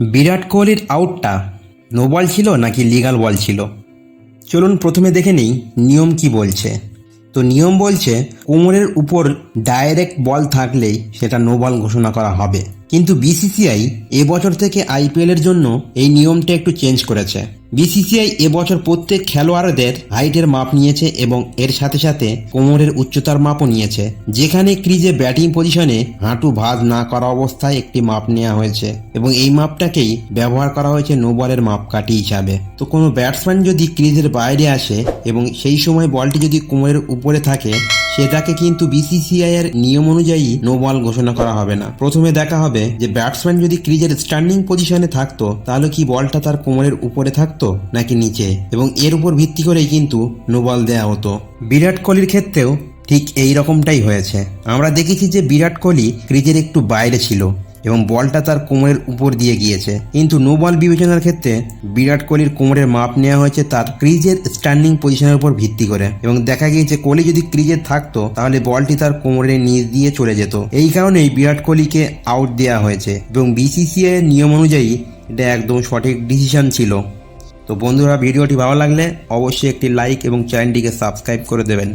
বিরাট কোহলির আউটটা no ball ছিল নাকি লিগ্যাল বল ছিল? চলুন প্রথমে দেখে নিই নিয়ম কি বলছে। তো নিয়ম বলছে কোমরের উপর ডাইরেক্ট বল থাকলেই সেটা নো বল ঘোষণা করা হবে। কিন্তু বিসিসিআই এবছর থেকে আইপিএলের জন্য এই নিয়মটা একটু চেঞ্জ করেছে। বিসিসিআই এবছর প্রত্যেক খেলোয়াড়দের হাইটের মাপ নিয়েছে এবং এর সাথে সাথে কোমরের উচ্চতার মাপও নিয়েছে। যেখানে ক্রিজে ব্যাটিং পজিশনে হাঁটু ভাঁজ না করা অবস্থায় একটি মাপ নেওয়া হয়েছে এবং এই মাপটাকেই ব্যবহার করা হয়েছে নো বলের মাপকাঠি হিসাবে। তো কোনো ব্যাটসম্যান যদি ক্রিজের বাইরে আসে এবং সেই সময় বলটি যদি কোমরের উপরে থাকে, সেটাকে কিন্তু বিসিসিআই এর নিয়ম অনুযায়ী নো বল ঘোষণা করা হবে না। প্রথমে দেখা হবে যে ব্যাটসম্যান যদি ক্রিজের স্ট্যান্ডিং পজিশনে থাকতো তাহলে কি বলটা তার কোমরের উপরে থাকতো নাকি নিচে, এবং এর উপর ভিত্তি করেই কিন্তু নো বল দেওয়া হতো। বিরাট কোহলির ক্ষেত্রেও ঠিক এই রকমটাই হয়েছে। আমরা দেখেছি যে বিরাট কোহলি ক্রিজের একটু বাইরে ছিল এবং বলটা তার কোমরের উপর দিয়ে গিয়েছে, কিন্তু নো বল বিবেচনার ক্ষেত্রে বিরাট কোহলির কোমরের মাপ নেওয়া হয়েছে তার ক্রিজের স্ট্যান্ডিং পজিশনের উপর ভিত্তি করে, এবং দেখা গিয়েছে কোহলি যদি ক্রিজে থাকতো তাহলে বলটি তার কোমরের নিচ দিয়ে চলে যেত। এই কারণেই বিরাট কোহলিকে আউট দেওয়া হয়েছে এবং বিসিসিআই এর নিয়ম অনুযায়ী এটা একদম সঠিক ডিসিশন ছিল। তো বন্ধুরা, ভিডিওটি ভালো লাগলে অবশ্যই একটি লাইক এবং চ্যানেলটিকে সাবস্ক্রাইব করে দেবেন।